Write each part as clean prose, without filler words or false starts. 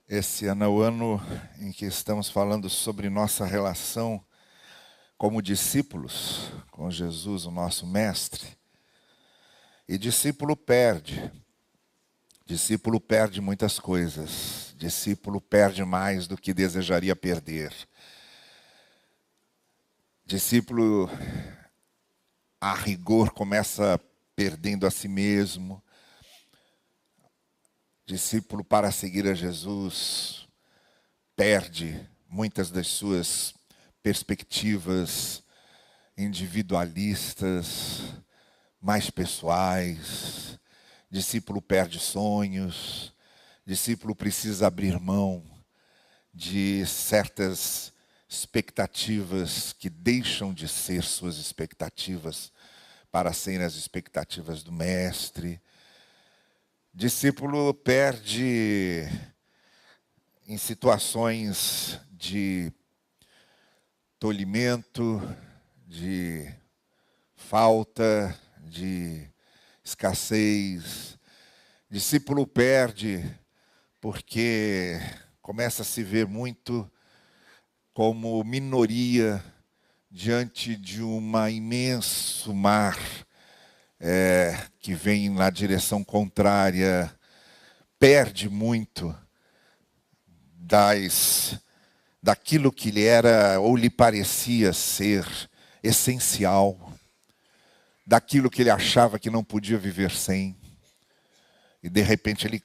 Esse ano é o ano em que estamos falando sobre nossa relação como discípulos com Jesus, o nosso mestre. E discípulo perde muitas coisas. Discípulo perde mais do que desejaria perder. Discípulo, a rigor, começa perdendo a si mesmo. Discípulo, para seguir a Jesus, perde muitas das suas perspectivas individualistas, mais pessoais. Discípulo perde sonhos. Discípulo precisa abrir mão de certas expectativas que deixam de ser suas expectativas para serem as expectativas do mestre. Discípulo perde em situações de tolimento, de falta, de escassez. Discípulo perde porque começa a se ver muito como minoria diante de um imenso mar que vem na direção contrária. Perde muito daquilo que lhe era ou lhe parecia ser essencial, daquilo que ele achava que não podia viver sem. E de repente ele,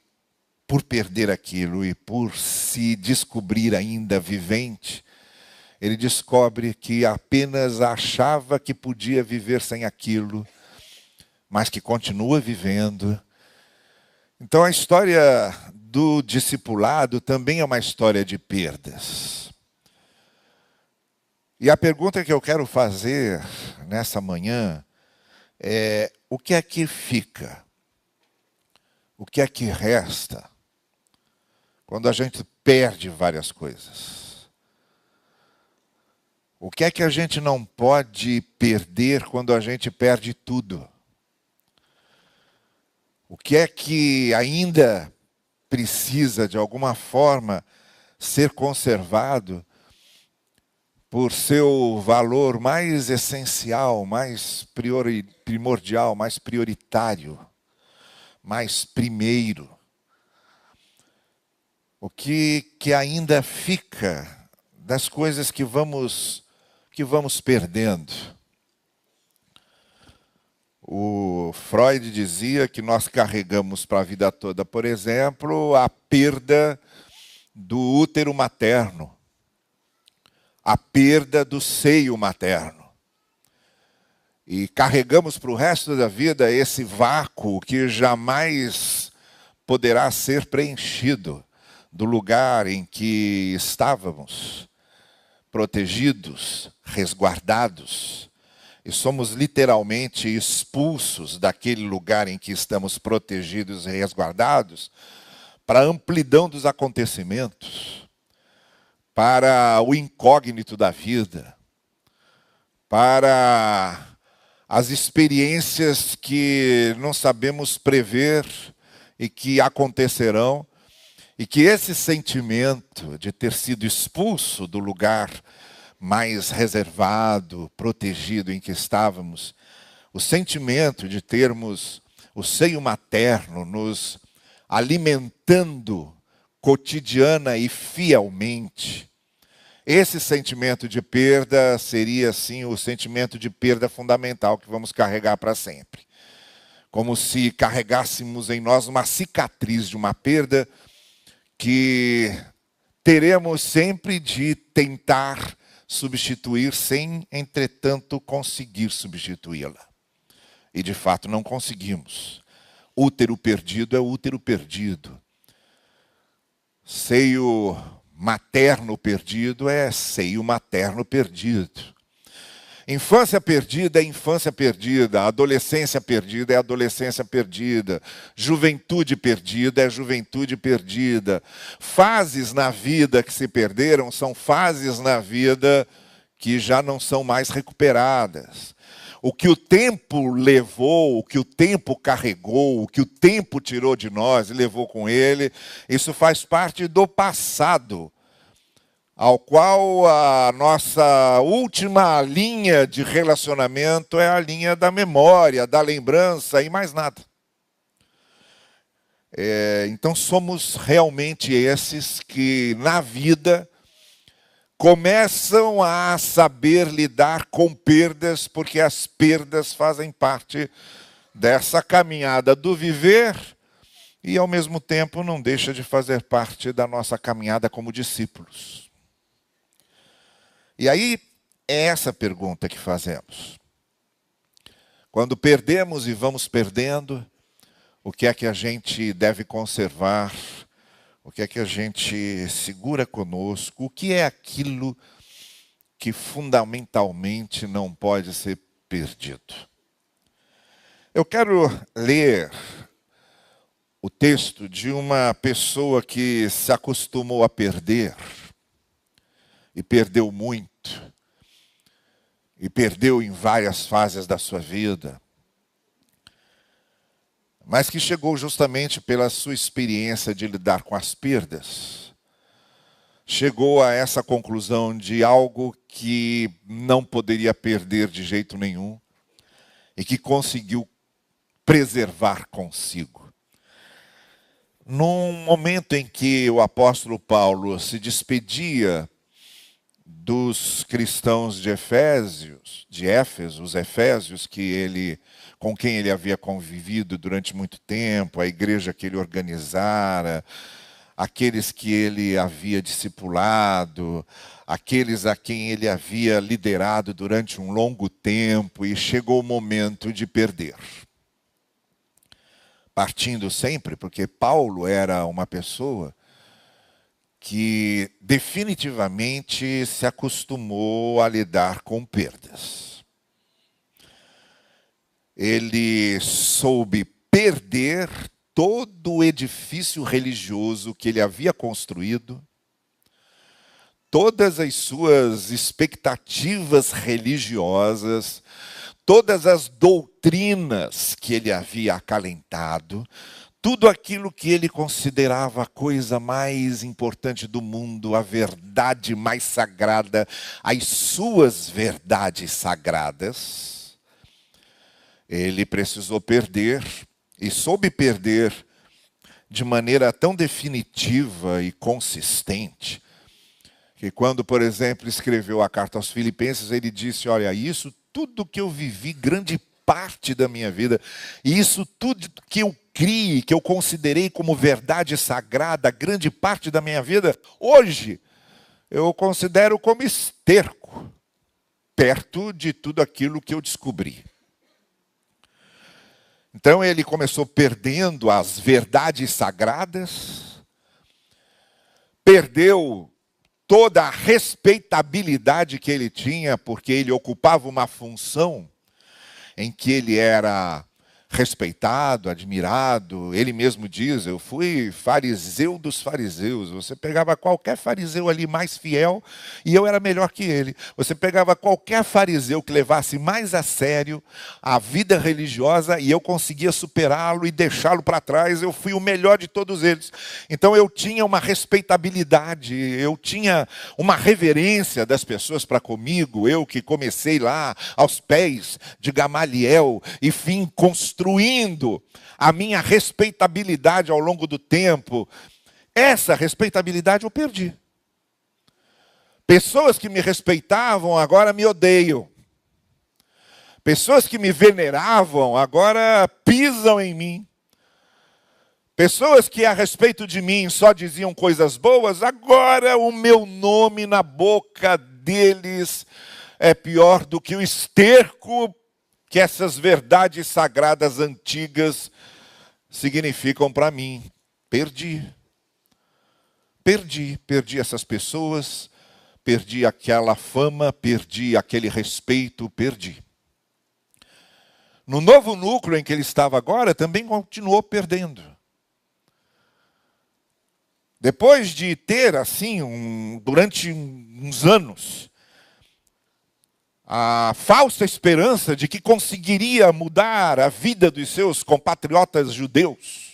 por perder aquilo e por se descobrir ainda vivente, ele descobre que apenas achava que podia viver sem aquilo, mas que continua vivendo. Então a história do discipulado também é uma história de perdas. E a pergunta que eu quero fazer nessa manhã é: o que é que fica? O que é que resta quando a gente perde várias coisas? O que é que a gente não pode perder quando a gente perde tudo? O que é que ainda precisa, de alguma forma, ser conservado por seu valor mais essencial, mais primordial, mais prioritário, mais primeiro? O que ainda fica das coisas que vamos perdendo? O Freud dizia que nós carregamos para a vida toda, por exemplo, a perda do útero materno, a perda do seio materno. E carregamos para o resto da vida esse vácuo que jamais poderá ser preenchido do lugar em que estávamos, protegidos, resguardados. E somos literalmente expulsos daquele lugar em que estamos protegidos e resguardados para a amplidão dos acontecimentos, para o incógnito da vida, para as experiências que não sabemos prever e que acontecerão, e que esse sentimento de ter sido expulso do lugar mais reservado, protegido em que estávamos, o sentimento de termos o seio materno nos alimentando cotidiana e fielmente, esse sentimento de perda seria, sim, o sentimento de perda fundamental que vamos carregar para sempre. Como se carregássemos em nós uma cicatriz de uma perda que teremos sempre de tentar substituir sem, entretanto, conseguir substituí-la. E, de fato, não conseguimos. Útero perdido é útero perdido. Seio materno perdido é seio materno perdido. Infância perdida é infância perdida. Adolescência perdida é adolescência perdida. Juventude perdida é juventude perdida. Fases na vida que se perderam são fases na vida que já não são mais recuperadas. o que o tempo levou, o que o tempo carregou, o que o tempo tirou de nós e levou com ele, isso faz parte do passado, ao qual a nossa última linha de relacionamento é a linha da memória, da lembrança e mais nada. Então somos realmente esses que na vida começam a saber lidar com perdas, porque as perdas fazem parte dessa caminhada do viver e ao mesmo tempo não deixa de fazer parte da nossa caminhada como discípulos. E aí é essa pergunta que fazemos. Quando perdemos e vamos perdendo, o que é que a gente deve conservar? O que é que a gente segura conosco? O que é aquilo que fundamentalmente não pode ser perdido? Eu quero ler o texto de uma pessoa que se acostumou a perder, e perdeu muito, e perdeu em várias fases da sua vida, mas que chegou justamente pela sua experiência de lidar com as perdas, chegou a essa conclusão de algo que não poderia perder de jeito nenhum e que conseguiu preservar consigo. Num momento em que o apóstolo Paulo se despedia dos cristãos de Éfeso, os efésios com quem ele havia convivido durante muito tempo, a igreja que ele organizara, aqueles que ele havia discipulado, aqueles a quem ele havia liderado durante um longo tempo, e chegou o momento de perder. Partindo sempre, porque Paulo era uma pessoa que definitivamente se acostumou a lidar com perdas. Ele soube perder todo o edifício religioso que ele havia construído, todas as suas expectativas religiosas, todas as doutrinas que ele havia acalentado, tudo aquilo que ele considerava a coisa mais importante do mundo, a verdade mais sagrada, as suas verdades sagradas, ele precisou perder e soube perder de maneira tão definitiva e consistente, que quando, por exemplo, escreveu a carta aos Filipenses, ele disse: olha, isso tudo que eu vivi, grande parte da minha vida, e isso tudo que eu criei, que eu considerei como verdade sagrada, grande parte da minha vida, hoje eu considero como esterco, perto de tudo aquilo que eu descobri. Então ele começou perdendo as verdades sagradas, perdeu toda a respeitabilidade que ele tinha, porque ele ocupava uma função em que ele era respeitado, admirado. Ele mesmo diz: eu fui fariseu dos fariseus. Você pegava qualquer fariseu ali mais fiel e eu era melhor que ele. Você pegava qualquer fariseu que levasse mais a sério a vida religiosa e eu conseguia superá-lo e deixá-lo para trás. Eu fui o melhor de todos eles. Então eu tinha uma respeitabilidade, eu tinha uma reverência das pessoas para comigo. Eu que comecei lá aos pés de Gamaliel e fim construindo a minha respeitabilidade ao longo do tempo. Essa respeitabilidade eu perdi. Pessoas que me respeitavam agora me odeiam. Pessoas que me veneravam agora pisam em mim. Pessoas que a respeito de mim só diziam coisas boas, agora o meu nome na boca deles é pior do que o esterco que essas verdades sagradas antigas significam para mim. Perdi essas pessoas, perdi aquela fama, perdi aquele respeito, perdi. No novo núcleo em que ele estava agora, também continuou perdendo. Depois de ter, assim, durante uns anos, a falsa esperança de que conseguiria mudar a vida dos seus compatriotas judeus.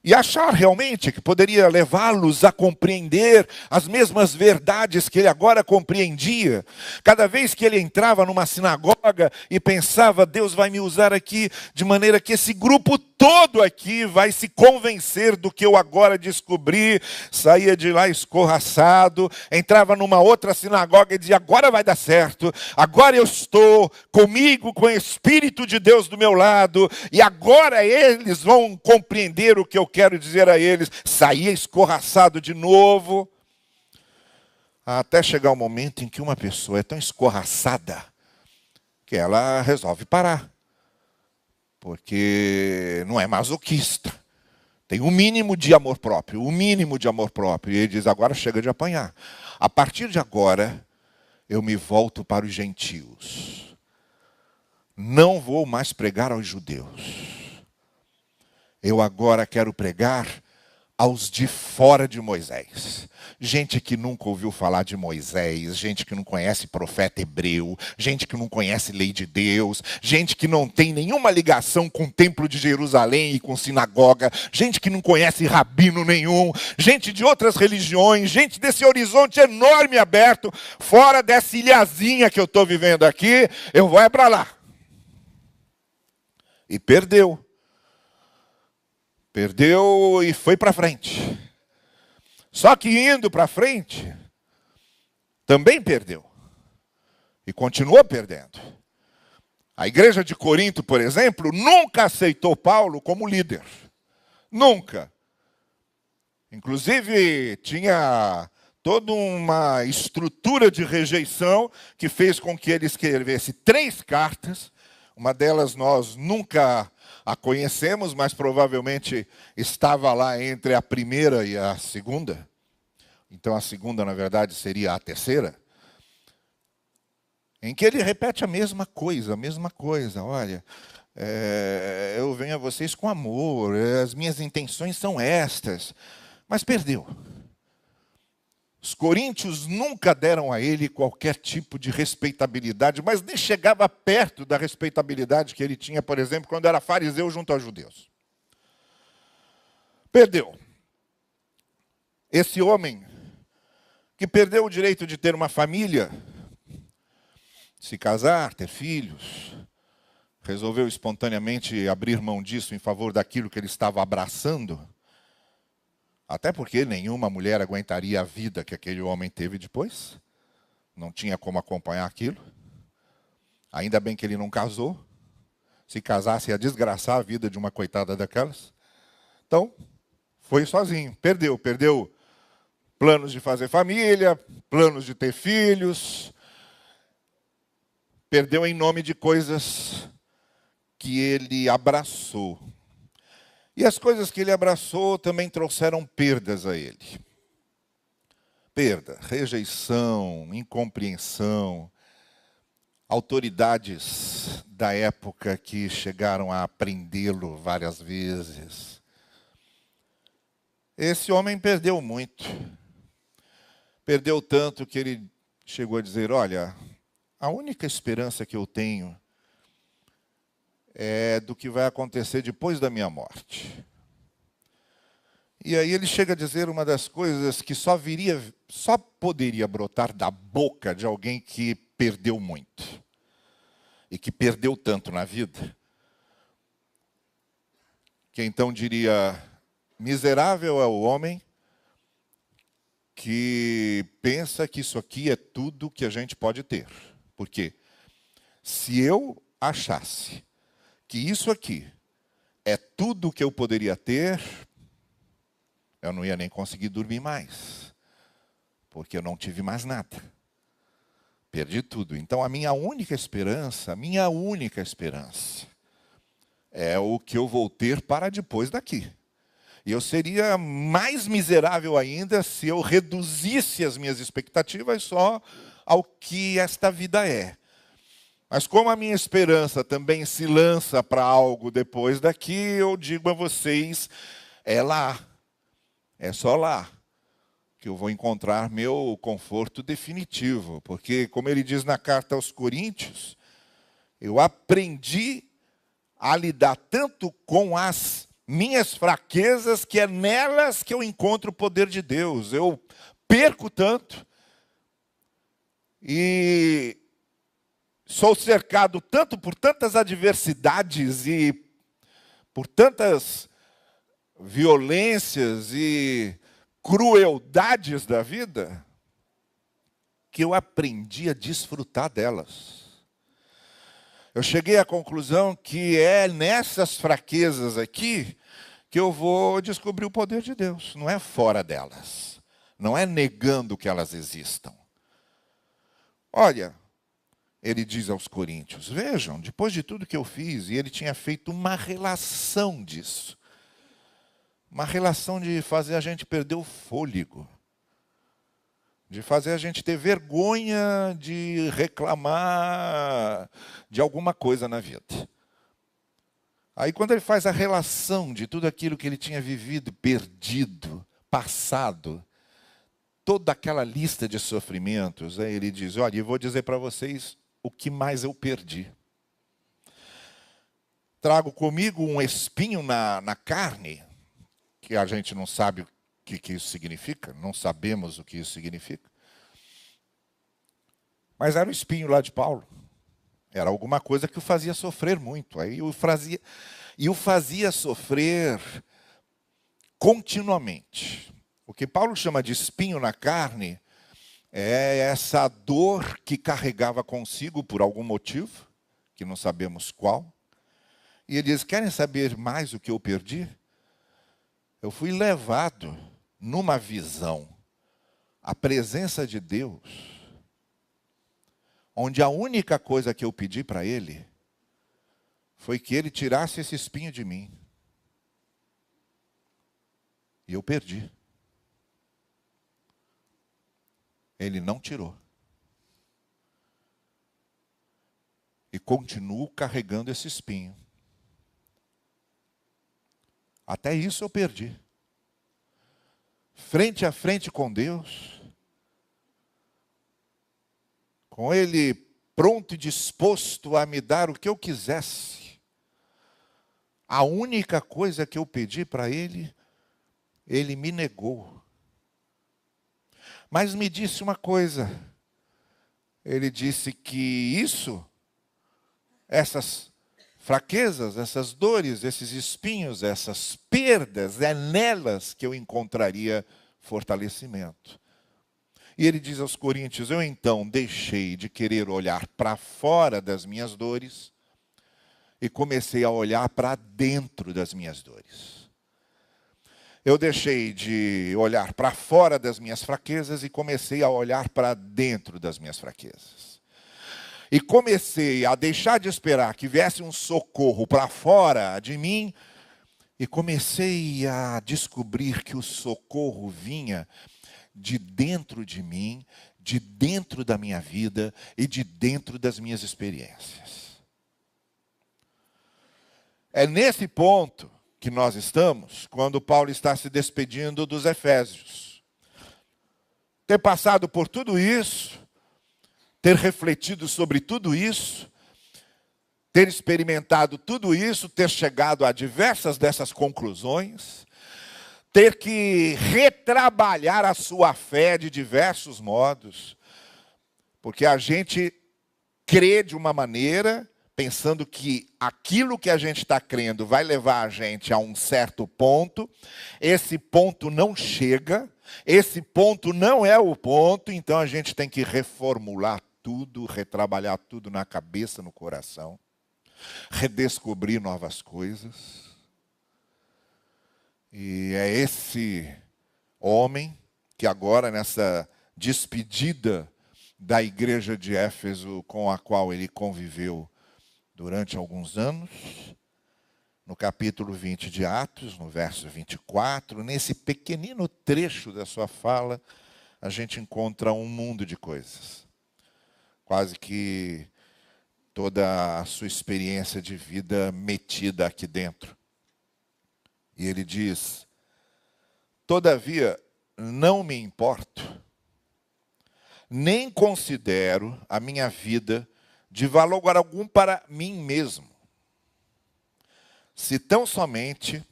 E achar realmente que poderia levá-los a compreender as mesmas verdades que ele agora compreendia. Cada vez que ele entrava numa sinagoga e pensava, Deus vai me usar aqui de maneira que esse grupo todo aqui vai se convencer do que eu agora descobri, saía de lá escorraçado, entrava numa outra sinagoga e dizia, agora vai dar certo, agora eu estou comigo, com o Espírito de Deus do meu lado, e agora eles vão compreender o que eu quero dizer a eles. Saía escorraçado de novo, até chegar o momento em que uma pessoa é tão escorraçada que ela resolve parar. Porque não é masoquista. Tem um mínimo de amor próprio, o mínimo de amor próprio. E ele diz, agora chega de apanhar. A partir de agora, eu me volto para os gentios. Não vou mais pregar aos judeus. Eu agora quero pregar aos de fora de Moisés. Gente que nunca ouviu falar de Moisés, gente que não conhece profeta hebreu, gente que não conhece lei de Deus, gente que não tem nenhuma ligação com o templo de Jerusalém e com sinagoga, gente que não conhece rabino nenhum, gente de outras religiões, gente desse horizonte enorme aberto, fora dessa ilhazinha que eu estou vivendo aqui, eu vou é para lá. E perdeu. Perdeu e foi para frente. Só que indo para frente, também perdeu. E continuou perdendo. A igreja de Corinto, por exemplo, nunca aceitou Paulo como líder. Nunca. Inclusive, tinha toda uma estrutura de rejeição que fez com que ele escrevesse 3 cartas. Uma delas nós nunca a conhecemos, mas provavelmente estava lá entre a primeira e a segunda. Então a segunda, na verdade, seria a terceira. Em que ele repete a mesma coisa, a mesma coisa. Olha, eu venho a vocês com amor, as minhas intenções são estas. Mas perdeu. Os coríntios nunca deram a ele qualquer tipo de respeitabilidade, mas nem chegava perto da respeitabilidade que ele tinha, por exemplo, quando era fariseu junto aos judeus. Perdeu. Esse homem que perdeu o direito de ter uma família, se casar, ter filhos, resolveu espontaneamente abrir mão disso em favor daquilo que ele estava abraçando. Até porque nenhuma mulher aguentaria a vida que aquele homem teve depois. Não tinha como acompanhar aquilo. Ainda bem que ele não casou. Se casasse, ia desgraçar a vida de uma coitada daquelas. Então, foi sozinho. Perdeu planos de fazer família, planos de ter filhos. Perdeu em nome de coisas que ele abraçou. E as coisas que ele abraçou também trouxeram perdas a ele. Perda, rejeição, incompreensão, autoridades da época que chegaram a prendê-lo várias vezes. Esse homem perdeu muito. Perdeu tanto que ele chegou a dizer, olha, a única esperança que eu tenho é do que vai acontecer depois da minha morte. E aí ele chega a dizer uma das coisas que só poderia brotar da boca de alguém que perdeu muito. E que perdeu tanto na vida. Que então diria, miserável é o homem que pensa que isso aqui é tudo que a gente pode ter. Por quê? Se eu achasse que isso aqui é tudo que eu poderia ter, eu não ia nem conseguir dormir mais. Porque eu não tive mais nada. Perdi tudo. Então a minha única esperança é o que eu vou ter para depois daqui. E eu seria mais miserável ainda se eu reduzisse as minhas expectativas só ao que esta vida é. Mas como a minha esperança também se lança para algo depois daqui, eu digo a vocês, é lá. É só lá. que eu vou encontrar meu conforto definitivo. Porque, como ele diz na carta aos Coríntios, eu aprendi a lidar tanto com as minhas fraquezas, que é nelas que eu encontro o poder de Deus. Eu perco tanto e sou cercado tanto por tantas adversidades e por tantas violências e crueldades da vida, que eu aprendi a desfrutar delas. Eu cheguei à conclusão que é nessas fraquezas aqui que eu vou descobrir o poder de Deus. Não é fora delas. Não é negando que elas existam. Olha, ele diz aos Coríntios, vejam, depois de tudo que eu fiz, e ele tinha feito uma relação disso. Uma relação de fazer a gente perder o fôlego. De fazer a gente ter vergonha de reclamar de alguma coisa na vida. Aí quando ele faz a relação de tudo aquilo que ele tinha vivido, perdido, passado, toda aquela lista de sofrimentos, aí ele diz, olha, eu vou dizer para vocês o que mais eu perdi. Trago comigo um espinho na carne, que a gente não sabe o que isso significa, não sabemos o que isso significa. Mas era o espinho lá de Paulo. Era alguma coisa que o fazia sofrer muito. Aí o fazia sofrer continuamente. O que Paulo chama de espinho na carne é essa dor que carregava consigo por algum motivo, que não sabemos qual. E ele diz, querem saber mais o que eu perdi? Eu fui levado numa visão à presença de Deus, onde a única coisa que eu pedi para Ele foi que Ele tirasse esse espinho de mim. E eu perdi. Ele não tirou. E continuo carregando esse espinho. Até isso eu perdi. Frente a frente com Deus, com Ele pronto e disposto a me dar o que eu quisesse. A única coisa que eu pedi para Ele, Ele me negou. Mas me disse uma coisa. Ele disse que essas fraquezas, essas dores, esses espinhos, essas perdas, é nelas que eu encontraria fortalecimento. E ele diz aos Coríntios, eu então deixei de querer olhar para fora das minhas dores e comecei a olhar para dentro das minhas dores. Eu deixei de olhar para fora das minhas fraquezas e comecei a olhar para dentro das minhas fraquezas. E comecei a deixar de esperar que viesse um socorro para fora de mim e comecei a descobrir que o socorro vinha de dentro de mim, de dentro da minha vida e de dentro das minhas experiências. É nesse ponto que nós estamos quando Paulo está se despedindo dos Efésios. Ter passado por tudo isso, ter refletido sobre tudo isso, ter experimentado tudo isso, ter chegado a diversas dessas conclusões, ter que retrabalhar a sua fé de diversos modos, porque a gente crê de uma maneira, pensando que aquilo que a gente está crendo vai levar a gente a um certo ponto, esse ponto não chega, esse ponto não é o ponto, então a gente tem que reformular tudo, retrabalhar tudo na cabeça, no coração, redescobrir novas coisas. E é esse homem que agora, nessa despedida da igreja de Éfeso, com a qual ele conviveu durante alguns anos, no capítulo 20 de Atos, no verso 24, nesse pequenino trecho da sua fala, a gente encontra um mundo de coisas. Quase que toda a sua experiência de vida metida aqui dentro. E ele diz, todavia, não me importo, nem considero a minha vida de valor algum para mim mesmo. Se tão somente,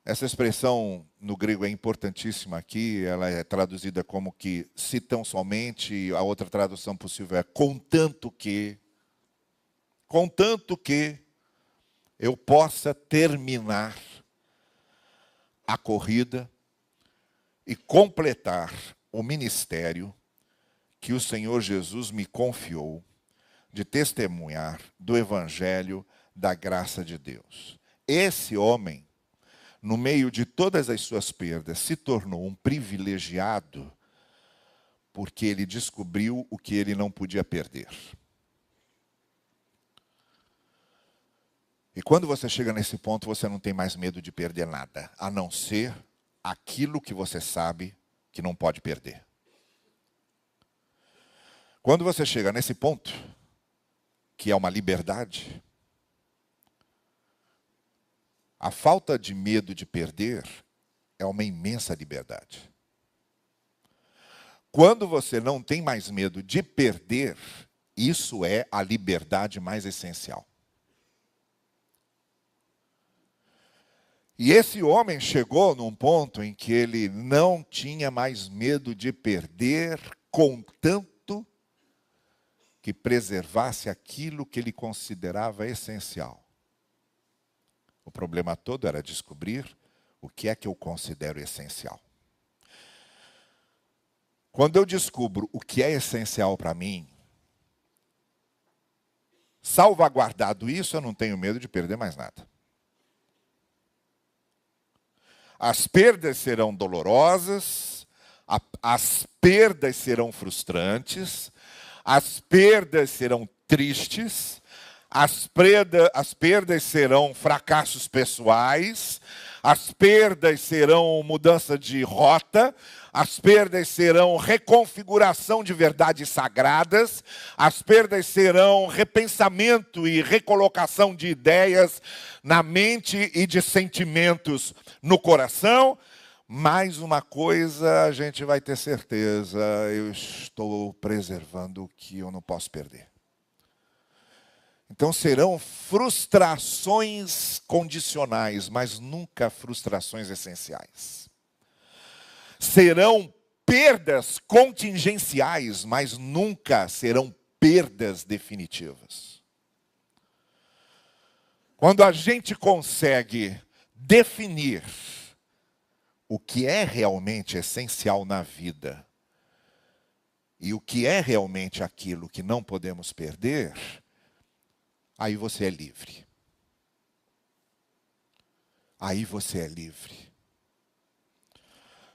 essa expressão no grego é importantíssima aqui, ela é traduzida como que se tão somente, a outra tradução possível é contanto que eu possa terminar a corrida e completar o ministério que o Senhor Jesus me confiou de testemunhar do Evangelho da graça de Deus. Esse homem, no meio de todas as suas perdas, se tornou um privilegiado porque ele descobriu o que ele não podia perder. E quando você chega nesse ponto, você não tem mais medo de perder nada, a não ser aquilo que você sabe que não pode perder. Quando você chega nesse ponto, que é uma liberdade, a falta de medo de perder é uma imensa liberdade. Quando você não tem mais medo de perder, isso é a liberdade mais essencial. E esse homem chegou num ponto em que ele não tinha mais medo de perder, contanto que preservasse aquilo que ele considerava essencial. O problema todo era descobrir o que é que eu considero essencial. Quando eu descubro o que é essencial para mim, salvaguardado isso, eu não tenho medo de perder mais nada. As perdas serão dolorosas, as perdas serão frustrantes, as perdas serão tristes, as perdas serão fracassos pessoais, as perdas serão mudança de rota, as perdas serão reconfiguração de verdades sagradas, as perdas serão repensamento e recolocação de ideias na mente e de sentimentos no coração. Mais uma coisa a gente vai ter certeza, eu estou preservando o que eu não posso perder. Então serão frustrações condicionais, mas nunca frustrações essenciais. Serão perdas contingenciais, mas nunca serão perdas definitivas. Quando a gente consegue definir o que é realmente essencial na vida e o que é realmente aquilo que não podemos perder, aí você é livre. Aí você é livre.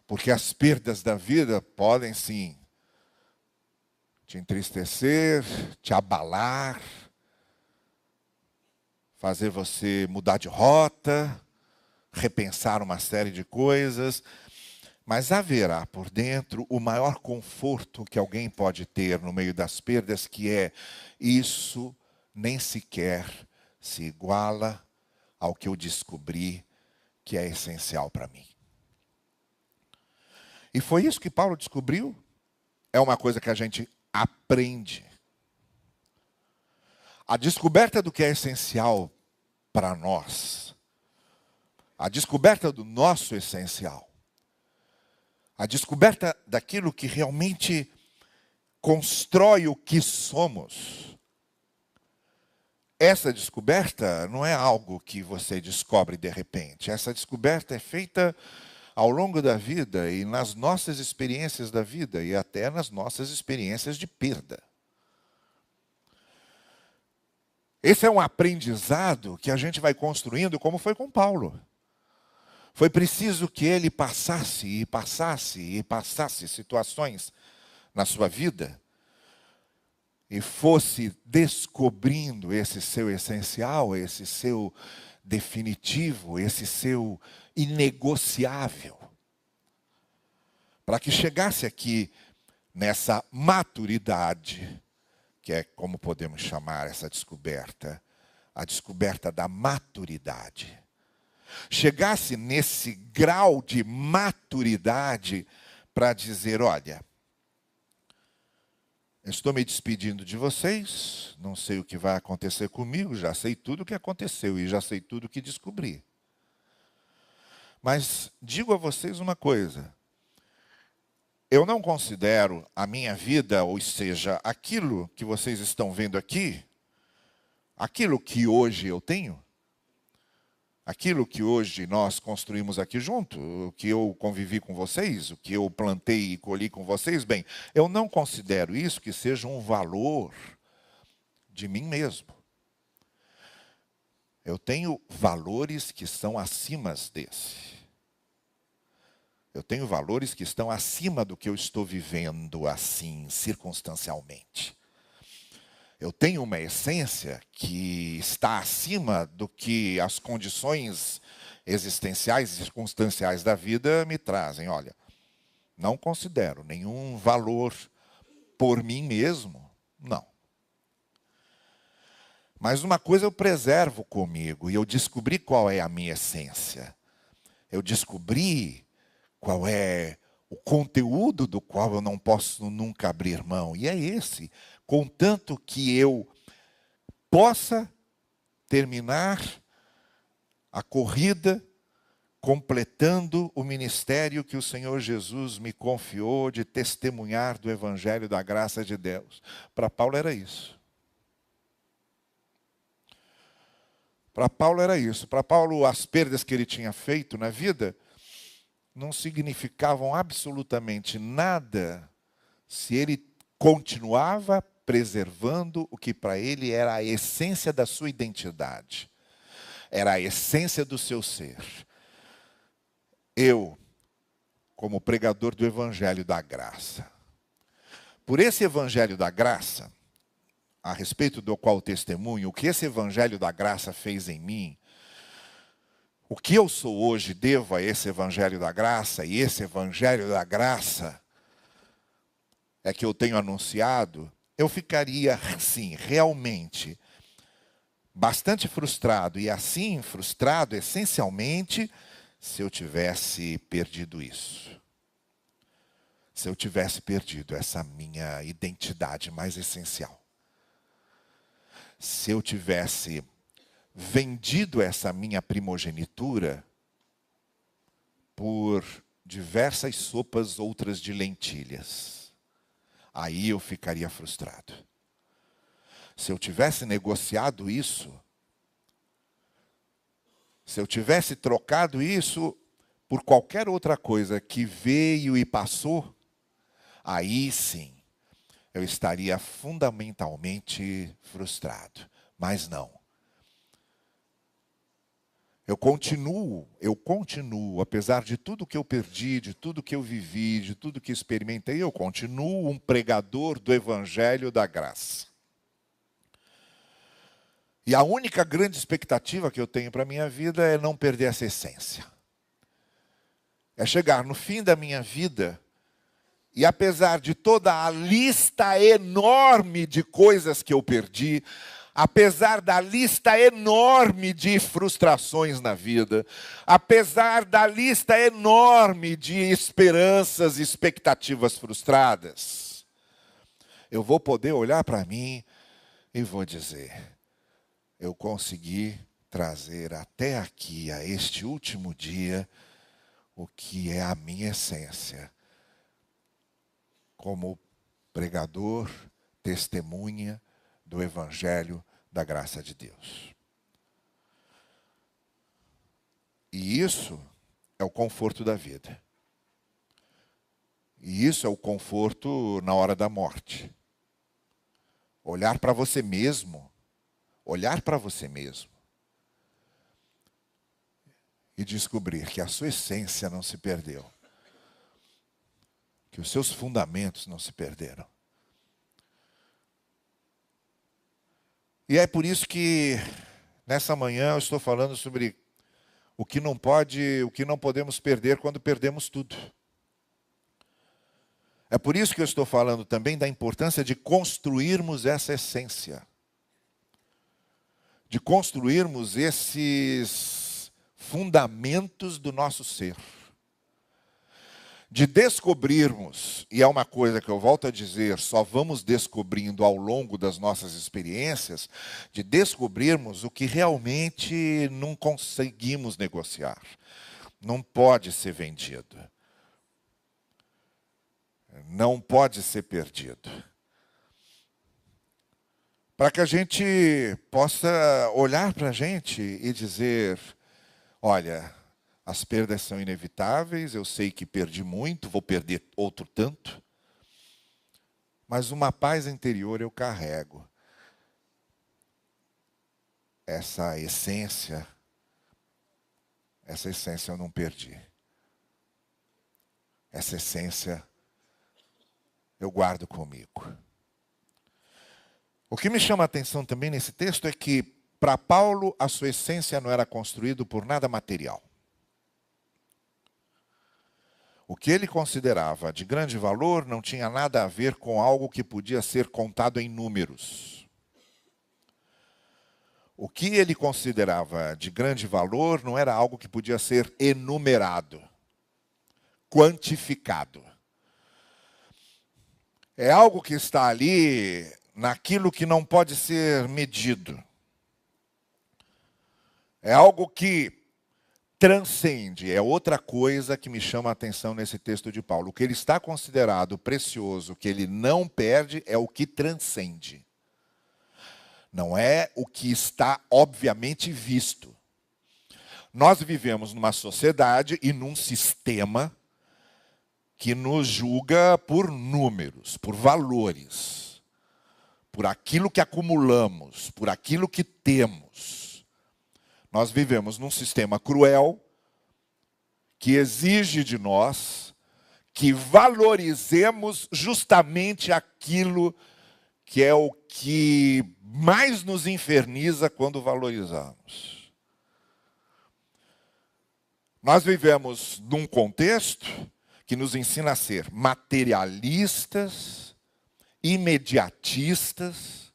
Porque as perdas da vida podem sim te entristecer, te abalar, fazer você mudar de rota, repensar uma série de coisas, mas haverá por dentro o maior conforto que alguém pode ter no meio das perdas, que é isso nem sequer se iguala ao que eu descobri que é essencial para mim. E foi isso que Paulo descobriu. É uma coisa que a gente aprende. A descoberta do que é essencial para nós, a descoberta do nosso essencial, a descoberta daquilo que realmente constrói o que somos. Essa descoberta não é algo que você descobre de repente. Essa descoberta é feita ao longo da vida e nas nossas experiências da vida e até nas nossas experiências de perda. Esse é um aprendizado que a gente vai construindo, como foi com Paulo. Foi preciso que ele passasse situações na sua vida e fosse descobrindo esse seu essencial, esse seu definitivo, esse seu inegociável. Para que chegasse aqui nessa maturidade, que é como podemos chamar essa descoberta, a descoberta da maturidade. chegasse nesse grau de maturidade para dizer: olha, estou me despedindo de vocês, não sei o que vai acontecer comigo, já sei tudo o que aconteceu e já sei tudo o que descobri. Mas digo a vocês uma coisa: eu não considero a minha vida, ou seja, aquilo que vocês estão vendo aqui, aquilo que hoje eu tenho, aquilo que hoje nós construímos aqui junto, o que eu convivi com vocês, o que eu plantei e colhi com vocês, bem, eu não considero isso que seja um valor de mim mesmo. Eu tenho valores que são acima desse. Eu tenho valores que estão acima do que eu estou vivendo assim, circunstancialmente. Eu tenho uma essência que está acima do que as condições existenciais e circunstanciais da vida me trazem. Olha, não considero nenhum valor por mim mesmo, não. Mas uma coisa eu preservo comigo, e eu descobri qual é a minha essência. Eu descobri qual é o conteúdo do qual eu não posso nunca abrir mão. E é esse: contanto que eu possa terminar a corrida completando o ministério que o Senhor Jesus me confiou de testemunhar do Evangelho da graça de Deus. Para Paulo era isso. Para Paulo era isso. Para Paulo, as perdas que ele tinha feito na vida não significavam absolutamente nada se ele continuava preservando o que para ele era a essência da sua identidade, era a essência do seu ser. Eu, como pregador do Evangelho da Graça, por esse Evangelho da Graça, a respeito do qual testemunho, o que esse Evangelho da Graça fez em mim, o que eu sou hoje devo a esse Evangelho da Graça, e esse Evangelho da Graça é que eu tenho anunciado. Eu ficaria, sim, realmente bastante frustrado, e assim frustrado essencialmente se eu tivesse perdido isso. Se eu tivesse perdido essa minha identidade mais essencial. Se eu tivesse vendido essa minha primogenitura por diversas sopas outras de lentilhas, aí eu ficaria frustrado. Se eu tivesse negociado isso, se eu tivesse trocado isso por qualquer outra coisa que veio e passou, aí sim, eu estaria fundamentalmente frustrado. Mas não. Eu continuo, apesar de tudo que eu perdi, de tudo que eu vivi, de tudo que experimentei, eu continuo um pregador do Evangelho da Graça. E a única grande expectativa que eu tenho para a minha vida é não perder essa essência. É chegar no fim da minha vida e, apesar de toda a lista enorme de coisas que eu perdi, apesar da lista enorme de frustrações na vida, apesar da lista enorme de esperanças e expectativas frustradas, eu vou poder olhar para mim e vou dizer: eu consegui trazer até aqui, a este último dia, o que é a minha essência, como pregador, testemunha do Evangelho da graça de Deus. E isso é o conforto da vida. E isso é o conforto na hora da morte. Olhar para você mesmo, e descobrir que a sua essência não se perdeu, que os seus fundamentos não se perderam. E é por isso que nessa manhã eu estou falando sobre o que não podemos perder quando perdemos tudo. É por isso que eu estou falando também da importância de construirmos essa essência. De construirmos esses fundamentos do nosso ser. De descobrirmos, e é uma coisa que eu volto a dizer, só vamos descobrindo ao longo das nossas experiências, de descobrirmos o que realmente não conseguimos negociar. Não pode ser vendido. Não pode ser perdido. Para que a gente possa olhar para a gente e dizer, olha, as perdas são inevitáveis, eu sei que perdi muito, vou perder outro tanto, mas uma paz interior eu carrego. Essa essência eu não perdi. Essa essência eu guardo comigo. O que me chama a atenção também nesse texto é que, para Paulo, a sua essência não era construída por nada material. O que ele considerava de grande valor não tinha nada a ver com algo que podia ser contado em números. O que ele considerava de grande valor não era algo que podia ser enumerado, quantificado. É algo que está ali naquilo que não pode ser medido. É algo que transcende, é outra coisa que me chama a atenção nesse texto de Paulo. O que ele está considerado precioso, que ele não perde, é o que transcende. Não é o que está obviamente visto. Nós vivemos numa sociedade e num sistema que nos julga por números, por valores, por aquilo que acumulamos, por aquilo que temos. Nós vivemos num sistema cruel que exige de nós que valorizemos justamente aquilo que é o que mais nos inferniza quando valorizamos. Nós vivemos num contexto que nos ensina a ser materialistas, imediatistas,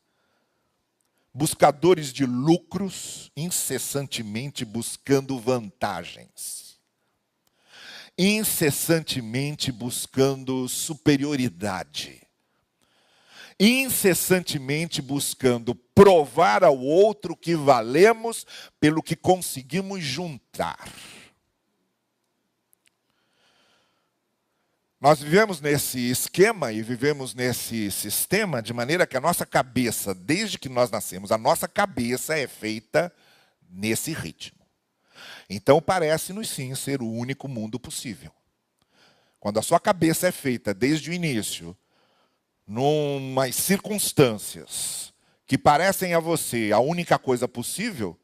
buscadores de lucros, incessantemente buscando vantagens. Incessantemente buscando superioridade. Incessantemente buscando provar ao outro que valemos pelo que conseguimos juntar. Nós vivemos nesse esquema e vivemos nesse sistema de maneira que a nossa cabeça, desde que nós nascemos, a nossa cabeça é feita nesse ritmo. Então parece-nos sim ser o único mundo possível. Quando a sua cabeça é feita desde o início, numas circunstâncias que parecem a você a única coisa possível,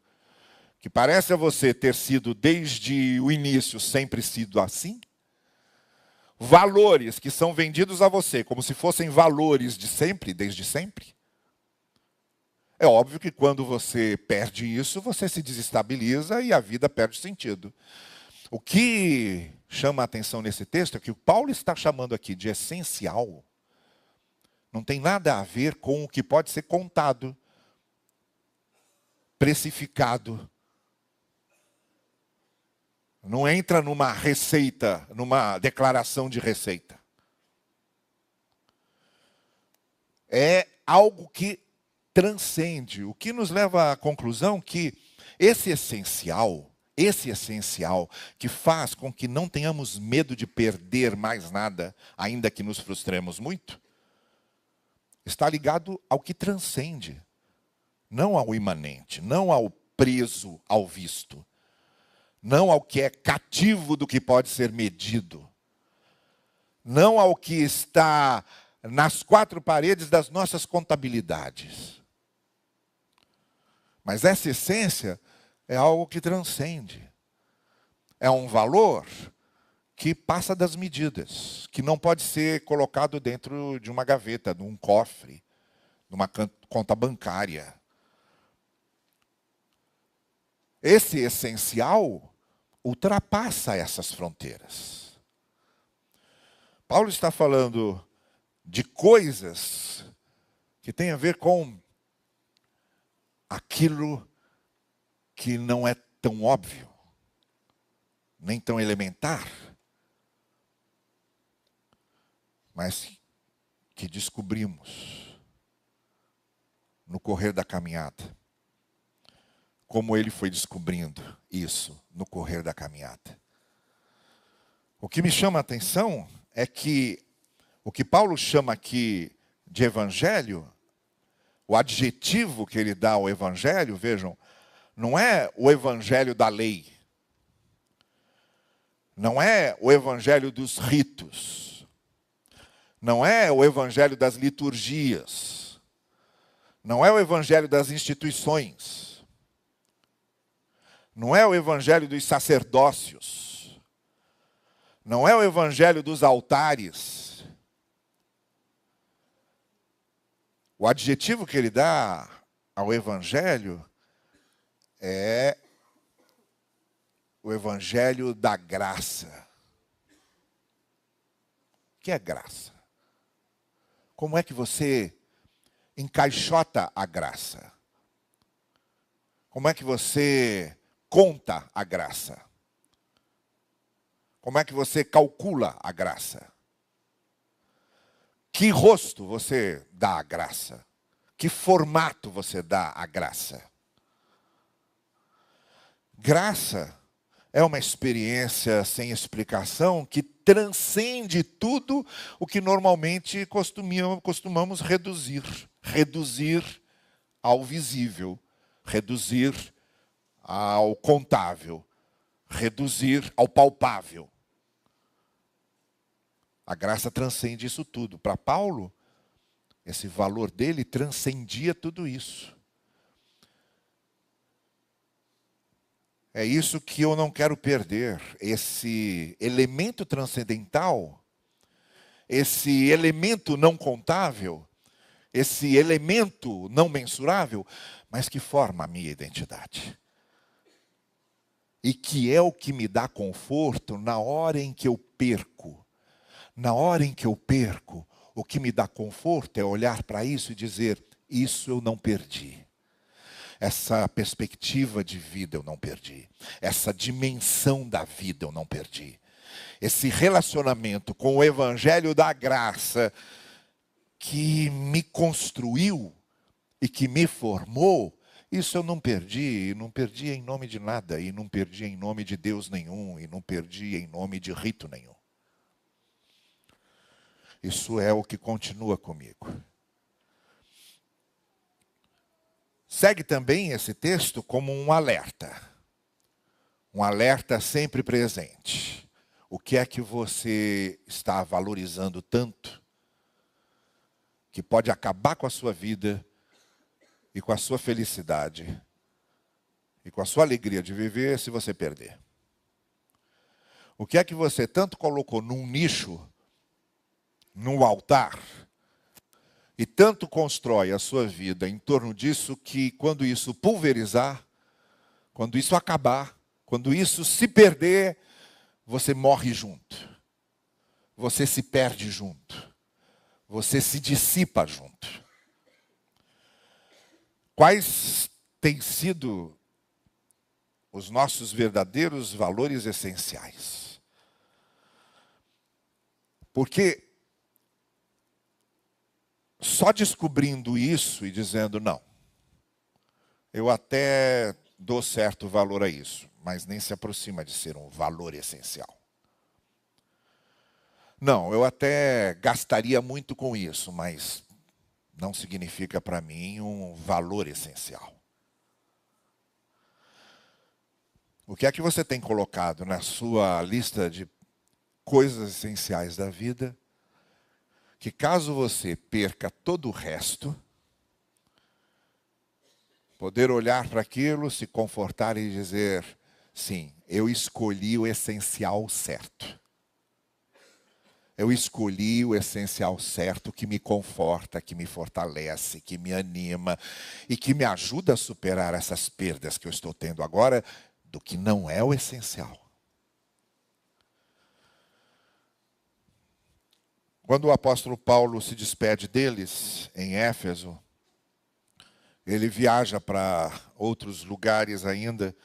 que parece a você ter sido desde o início sempre sido assim, valores que são vendidos a você como se fossem valores de sempre, desde sempre. É óbvio que quando você perde isso, você se desestabiliza e a vida perde sentido. O que chama a atenção nesse texto é que o Paulo está chamando aqui de essencial. Não tem nada a ver com o que pode ser contado, precificado. Não entra numa receita, numa declaração de receita. É algo que transcende, o que nos leva à conclusão que esse essencial que faz com que não tenhamos medo de perder mais nada, ainda que nos frustremos muito, está ligado ao que transcende, não ao imanente, não ao preso ao visto. Não ao que é cativo do que pode ser medido. Não ao que está nas quatro paredes das nossas contabilidades. Mas essa essência é algo que transcende. É um valor que passa das medidas, que não pode ser colocado dentro de uma gaveta, de um cofre, de uma conta bancária. Esse essencial ultrapassa essas fronteiras. Paulo está falando de coisas que têm a ver com aquilo que não é tão óbvio, nem tão elementar, mas que descobrimos no correr da caminhada. Como ele foi descobrindo isso no correr da caminhada. O que me chama a atenção é que o que Paulo chama aqui de evangelho, o adjetivo que ele dá ao evangelho, vejam, não é o evangelho da lei. Não é o evangelho dos ritos. Não é o evangelho das liturgias. Não é o evangelho das instituições. Não é o evangelho dos sacerdócios. Não é o evangelho dos altares. O adjetivo que ele dá ao evangelho é o evangelho da graça. O que é graça? Como é que você encaixota a graça? Como é que você conta a graça? Como é que você calcula a graça? Que rosto você dá à graça? Que formato você dá à graça? Graça é uma experiência sem explicação que transcende tudo o que normalmente costumamos reduzir. Reduzir ao visível, reduzir ao contável, reduzir ao palpável. A graça transcende isso tudo. Para Paulo, esse valor dele transcendia tudo isso. É isso que eu não quero perder, esse elemento transcendental, esse elemento não contável, esse elemento não mensurável, mas que forma a minha identidade. E que é o que me dá conforto na hora em que eu perco. Na hora em que eu perco, o que me dá conforto é olhar para isso e dizer, isso eu não perdi. Essa perspectiva de vida eu não perdi. Essa dimensão da vida eu não perdi. Esse relacionamento com o evangelho da graça que me construiu e que me formou, isso eu não perdi. E não perdi em nome de nada. E não perdi em nome de Deus nenhum. E não perdi em nome de rito nenhum. Isso é o que continua comigo. Segue também esse texto como um alerta. Um alerta sempre presente. O que é que você está valorizando tanto que pode acabar com a sua vida e com a sua felicidade e com a sua alegria de viver se você perder? O que é que você tanto colocou num nicho, num altar, e tanto constrói a sua vida em torno disso que quando isso pulverizar, quando isso acabar, quando isso se perder, você morre junto. Você se perde junto. Você se dissipa junto. Quais têm sido os nossos verdadeiros valores essenciais? Porque só descobrindo isso e dizendo, não, eu até dou certo valor a isso, mas nem se aproxima de ser um valor essencial. Não, eu até gastaria muito com isso, mas não significa para mim um valor essencial. O que é que você tem colocado na sua lista de coisas essenciais da vida, que caso você perca todo o resto, poder olhar para aquilo, se confortar e dizer, sim, eu escolhi o essencial certo. Eu escolhi o essencial certo que me conforta, que me fortalece, que me anima e que me ajuda a superar essas perdas que eu estou tendo agora, do que não é o essencial. Quando o apóstolo Paulo se despede deles em Éfeso, ele viaja para outros lugares ainda,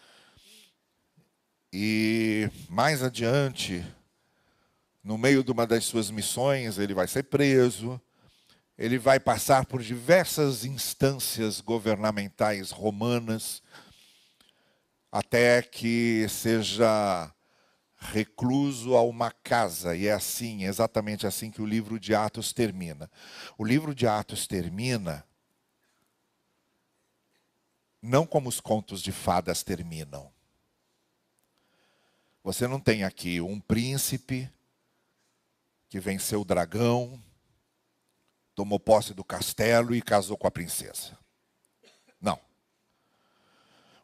E mais adiante, no meio de uma das suas missões, ele vai ser preso. Ele vai passar por diversas instâncias governamentais romanas, até que seja recluso a uma casa. E é assim, exatamente assim que o livro de Atos termina. O livro de Atos termina não como os contos de fadas terminam. Você não tem aqui um príncipe que venceu o dragão, tomou posse do castelo e casou com a princesa. Não.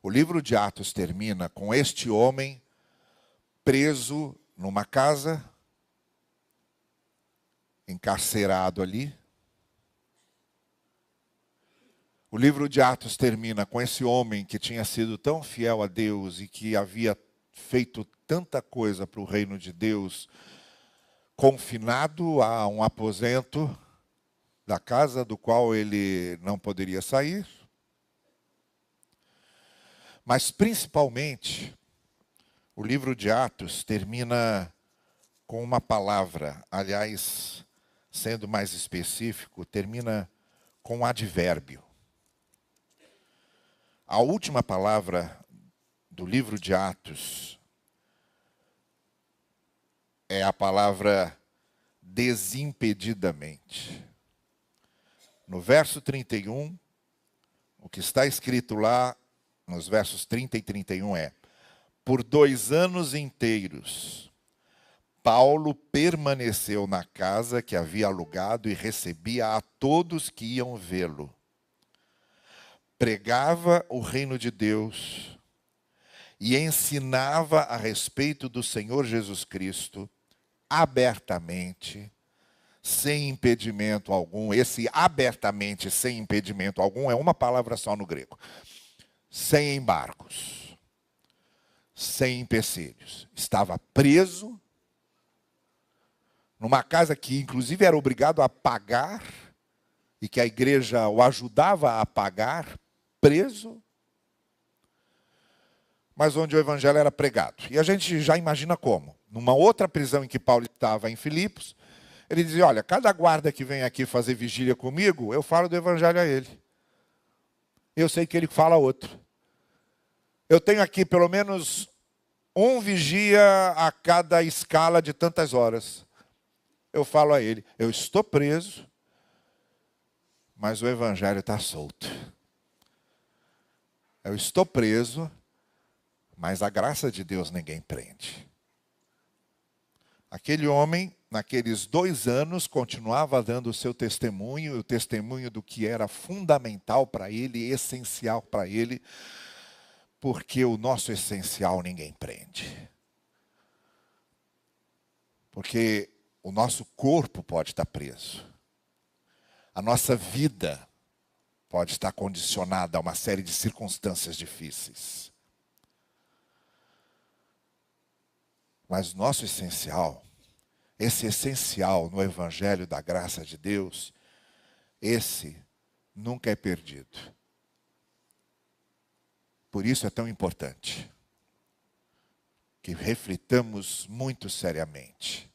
O livro de Atos termina com este homem preso numa casa, encarcerado ali. O livro de Atos termina com esse homem que tinha sido tão fiel a Deus e que havia feito tanta coisa para o reino de Deus, confinado a um aposento da casa do qual ele não poderia sair. Mas, principalmente, o livro de Atos termina com uma palavra, aliás, sendo mais específico, termina com um advérbio. A última palavra do livro de Atos é a palavra desimpedidamente. No verso 31, o que está escrito lá, nos versos 30 e 31 é: por 2 anos inteiros, Paulo permaneceu na casa que havia alugado e recebia a todos que iam vê-lo. Pregava o reino de Deus e ensinava a respeito do Senhor Jesus Cristo abertamente, sem impedimento algum. Esse abertamente, sem impedimento algum, é uma palavra só no grego. Sem embargos, sem empecilhos. Estava preso numa casa que, inclusive, era obrigado a pagar e que a igreja o ajudava a pagar, preso, mas onde o evangelho era pregado. E a gente já imagina como. Numa outra prisão em que Paulo estava, em Filipos, ele dizia: olha, cada guarda que vem aqui fazer vigília comigo, eu falo do evangelho a ele. Eu sei que ele fala outro. Eu tenho aqui pelo menos um vigia a cada escala de tantas horas. Eu falo a ele: eu estou preso, mas o evangelho está solto. Eu estou preso, mas a graça de Deus ninguém prende. Aquele homem, naqueles 2 anos, continuava dando o seu testemunho, o testemunho do que era fundamental para ele, essencial para ele, porque o nosso essencial ninguém prende. Porque o nosso corpo pode estar preso. A nossa vida pode estar condicionada a uma série de circunstâncias difíceis. Mas nosso essencial, esse essencial no Evangelho da graça de Deus, esse nunca é perdido. Por isso é tão importante que reflitamos muito seriamente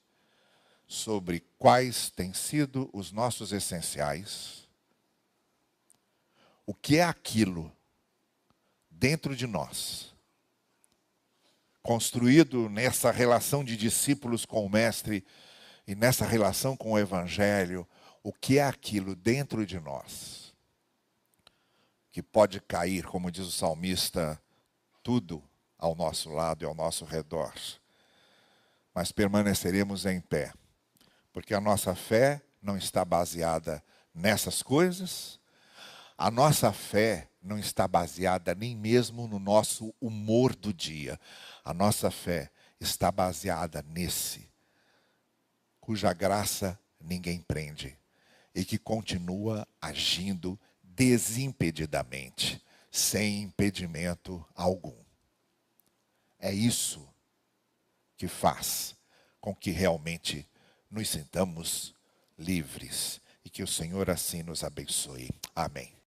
sobre quais têm sido os nossos essenciais, o que é aquilo dentro de nós, construído nessa relação de discípulos com o Mestre e nessa relação com o Evangelho, o que é aquilo dentro de nós que pode cair, como diz o salmista, tudo ao nosso lado e ao nosso redor, mas permaneceremos em pé, porque a nossa fé não está baseada nessas coisas, a nossa fé não está baseada nem mesmo no nosso humor do dia. A nossa fé está baseada nesse, cuja graça ninguém prende e que continua agindo desimpedidamente, sem impedimento algum. É isso que faz com que realmente nos sintamos livres e que o Senhor assim nos abençoe. Amém.